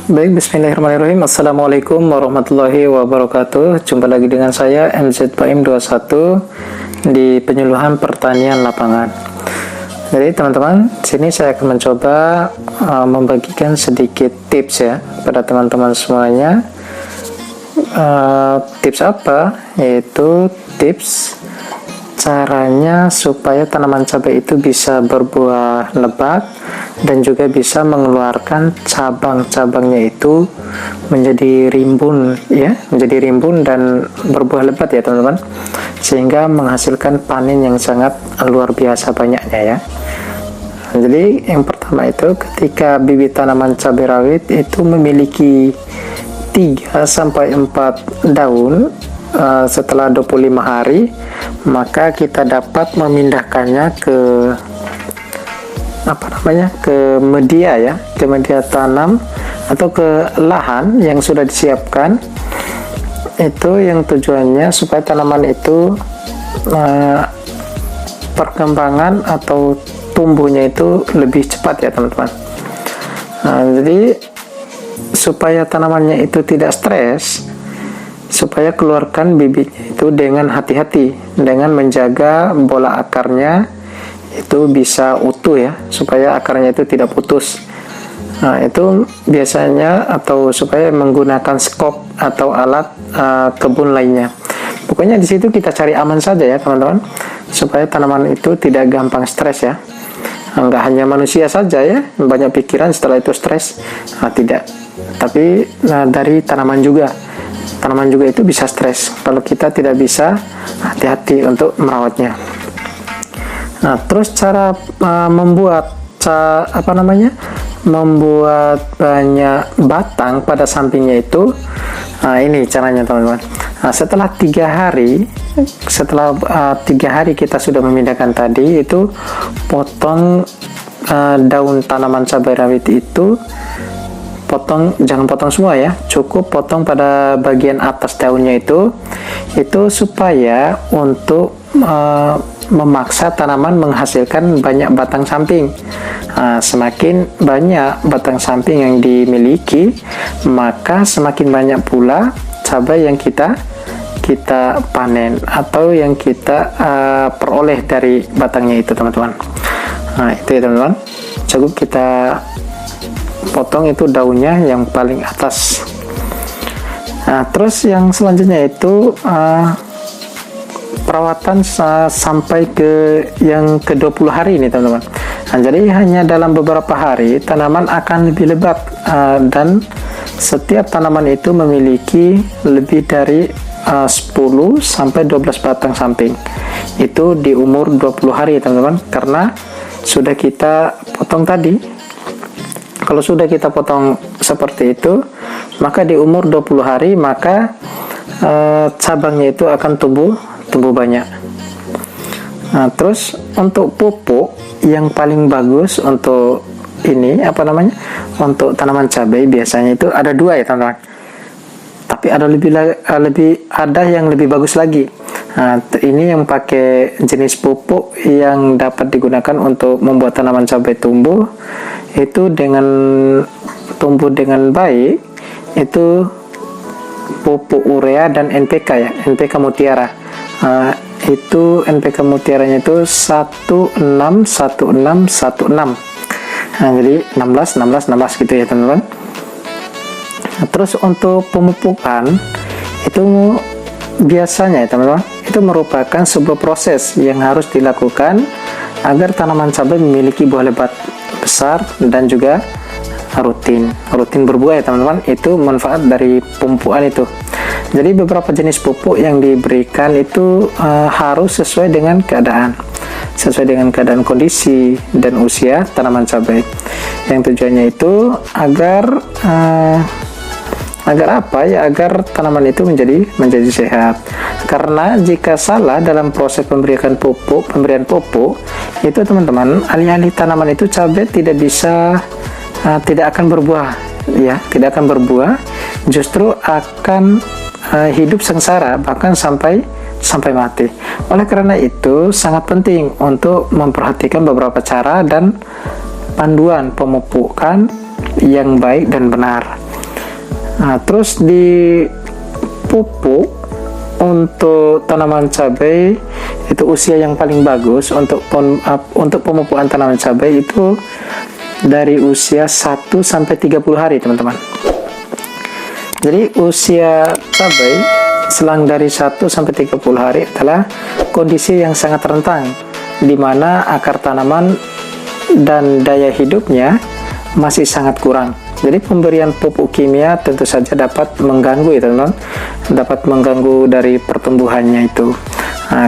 Baik, bismillahirrahmanirrahim. Assalamualaikum warahmatullahi wabarakatuh. Jumpa lagi dengan saya MZ Baim 21 di penyuluhan pertanian lapangan. Jadi teman-teman, sini saya akan mencoba membagikan sedikit tips ya pada teman-teman semuanya. Tips apa? Yaitu tips caranya supaya tanaman cabai itu bisa berbuah lebat dan juga bisa mengeluarkan cabang-cabangnya itu menjadi rimbun ya, menjadi rimbun dan berbuah lebat ya teman-teman, sehingga menghasilkan panen yang sangat luar biasa banyaknya ya. Jadi yang pertama itu ketika bibit tanaman cabai rawit itu memiliki 3-4 daun setelah 25 hari, maka kita dapat memindahkannya ke ke media ya, ke media tanam atau ke lahan yang sudah disiapkan. Itu yang tujuannya supaya tanaman itu perkembangan atau tumbuhnya itu lebih cepat ya teman-teman. Jadi supaya tanamannya itu tidak stres, supaya keluarkan bibitnya itu dengan hati-hati, dengan menjaga bola akarnya itu bisa utuh ya, supaya akarnya itu tidak putus. Nah itu biasanya, atau supaya menggunakan skop atau alat kebun lainnya. Pokoknya di situ kita cari aman saja ya teman-teman, supaya tanaman itu tidak gampang stres ya. Enggak hanya manusia saja ya banyak pikiran setelah itu stres, tidak, tapi dari tanaman juga itu bisa stres kalau kita tidak bisa hati-hati untuk merawatnya. Nah, terus cara membuat membuat banyak batang pada sampingnya itu, ini caranya teman-teman. Nah, setelah 3 hari kita sudah memindahkan tadi, itu potong daun tanaman cabai rawit itu, jangan potong semua ya, cukup potong pada bagian atas daunnya itu supaya untuk memaksa tanaman menghasilkan banyak batang samping. Semakin banyak batang samping yang dimiliki, maka semakin banyak pula cabai yang kita panen atau yang kita peroleh dari batangnya itu teman-teman. Nah itu ya teman-teman, cukup kita potong itu daunnya yang paling atas. Nah terus yang selanjutnya itu perawatan sampai ke yang ke-20 hari ini teman-teman. Nah, jadi hanya dalam beberapa hari tanaman akan lebih lebat, dan setiap tanaman itu memiliki lebih dari 10-12 batang samping itu di umur 20 hari teman-teman, karena sudah kita potong tadi. Kalau sudah kita potong seperti itu, maka di umur 20 hari maka cabangnya itu akan tumbuh banyak. Nah, terus untuk pupuk yang paling bagus untuk ini untuk tanaman cabai biasanya itu ada 2 ya teman-teman. Tapi ada yang lebih bagus lagi. Nah, ini yang pakai jenis pupuk yang dapat digunakan untuk membuat tanaman cabai tumbuh dengan baik, itu pupuk urea dan NPK ya, NPK Mutiara. Itu NPK Mutiaranya itu 161616. Nah, jadi 16 gitu ya teman-teman. Terus untuk pemupukan itu biasanya ya teman-teman, itu merupakan sebuah proses yang harus dilakukan agar tanaman cabai memiliki buah lebat besar dan juga rutin berbuah ya teman-teman. Itu manfaat dari pemupukan itu. Jadi beberapa jenis pupuk yang diberikan itu harus sesuai dengan keadaan kondisi dan usia tanaman cabai. Yang tujuannya itu agar agar tanaman itu menjadi sehat. Karena jika salah dalam proses pemberian pupuk itu teman-teman, alih-alih tanaman itu cabai tidak akan berbuah ya, justru akan hidup sengsara bahkan sampai mati. Oleh karena itu sangat penting untuk memperhatikan beberapa cara dan panduan pemupukan yang baik dan benar. Nah, terus di pupuk untuk tanaman cabai itu usia yang paling bagus untuk pemupukan tanaman cabai itu dari usia 1 sampai 30 hari, teman-teman. Jadi usia cabai selang dari 1 sampai 30 hari adalah kondisi yang sangat rentan, di mana akar tanaman dan daya hidupnya masih sangat kurang. Jadi pemberian pupuk kimia tentu saja dapat mengganggu, ya teman-teman, dapat mengganggu dari pertumbuhannya itu,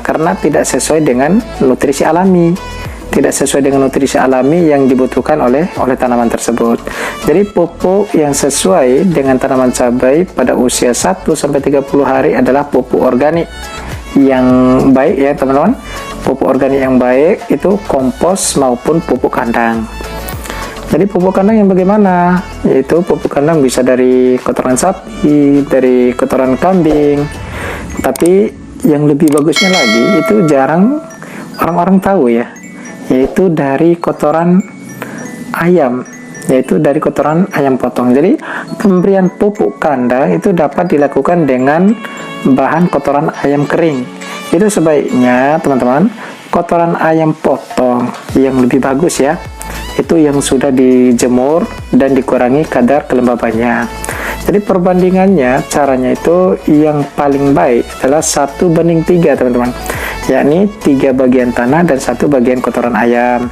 karena tidak sesuai dengan nutrisi alami, yang dibutuhkan oleh tanaman tersebut. Jadi pupuk yang sesuai dengan tanaman cabai pada usia 1 sampai 30 hari adalah pupuk organik yang baik, ya teman-teman. Pupuk organik yang baik itu kompos maupun pupuk kandang. Jadi pupuk kandang yang bagaimana? Yaitu pupuk kandang bisa dari kotoran sapi, dari kotoran kambing. Tapi yang lebih bagusnya lagi itu jarang orang-orang tahu, ya, yaitu dari kotoran ayam, yaitu dari kotoran ayam potong. Jadi pemberian pupuk kandang itu dapat dilakukan dengan bahan kotoran ayam kering. Itu sebaiknya teman-teman kotoran ayam potong yang lebih bagus, ya, itu yang sudah dijemur dan dikurangi kadar kelembabannya. Jadi perbandingannya, caranya itu yang paling baik adalah 1:3, teman-teman, yakni 3 bagian tanah dan 1 bagian kotoran ayam.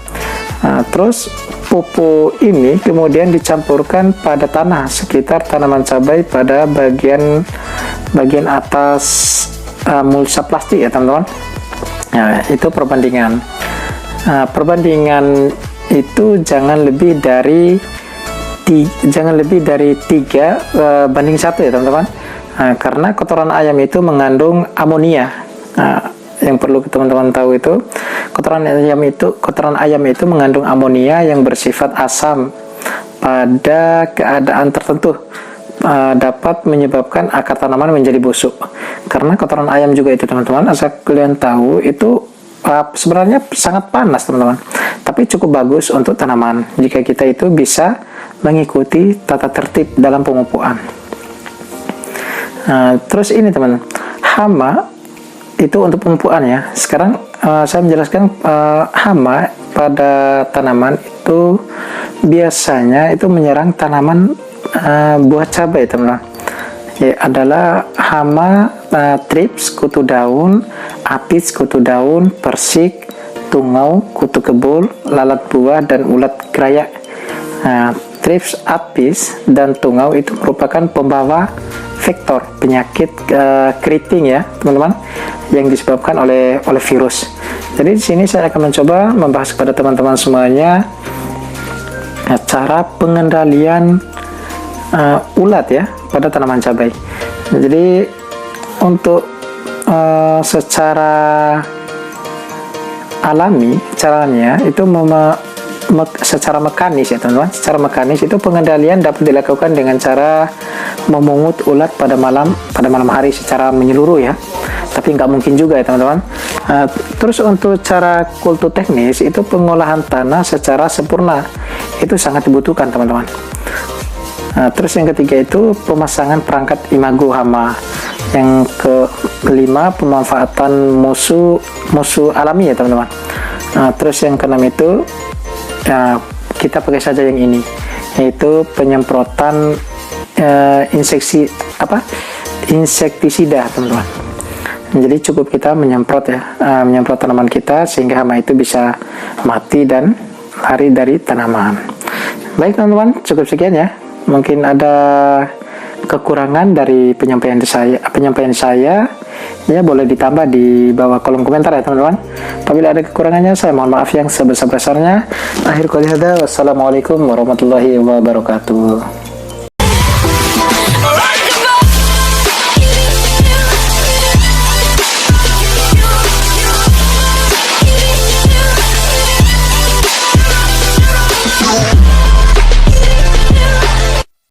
Terus pupuk ini kemudian dicampurkan pada tanah sekitar tanaman cabai pada bagian atas mulsa plastik, ya teman-teman. Nah, itu perbandingan. Perbandingan itu jangan lebih dari 3:1, ya teman-teman. Karena kotoran ayam itu mengandung amonia. Yang perlu teman-teman tahu itu kotoran ayam itu mengandung amonia yang bersifat asam pada keadaan tertentu, dapat menyebabkan akar tanaman menjadi busuk. Karena kotoran ayam juga itu, teman-teman, asal kalian tahu itu sebenarnya sangat panas, teman-teman, tapi cukup bagus untuk tanaman jika kita itu bisa mengikuti tata tertib dalam pemupukan. Terus ini, teman, hama itu untuk pemupukan, ya. Sekarang saya menjelaskan hama pada tanaman itu biasanya itu menyerang tanaman buah cabai, teman-teman. Ya, adalah hama trips kutu daun, apis kutu daun, persik, tungau kutu kebul, lalat buah, dan ulat gerayak. Trips, apis, dan tungau itu merupakan pembawa vektor penyakit keriting, ya teman-teman, yang disebabkan oleh virus. Jadi di sini saya akan mencoba membahas kepada teman-teman semuanya cara pengendalian ulat, ya, pada tanaman cabai. Jadi untuk secara alami caranya itu secara mekanis, ya teman-teman. Secara mekanis itu pengendalian dapat dilakukan dengan cara memungut ulat pada malam hari secara menyeluruh, ya. Tapi nggak mungkin juga, ya teman-teman. Terus untuk cara kultur teknis itu pengolahan tanah secara sempurna itu sangat dibutuhkan, teman-teman. Terus yang ketiga itu pemasangan perangkat imago hama. Yang kelima pemanfaatan musuh alami, ya teman-teman. Terus yang keenam itu kita pakai saja yang ini, yaitu penyemprotan insektisida, teman-teman. Jadi cukup kita menyemprot, ya, menyemprot tanaman kita sehingga hama itu bisa mati dan lari dari tanaman. Baik teman-teman, cukup sekian, ya. Mungkin ada kekurangan dari penyampaian saya, ya, boleh ditambah di bawah kolom komentar, ya teman-teman. Apabila ada kekurangannya, saya mohon maaf yang sebesar-besarnya. Akhir qali hada, wassalamualaikum warahmatullahi wabarakatuh.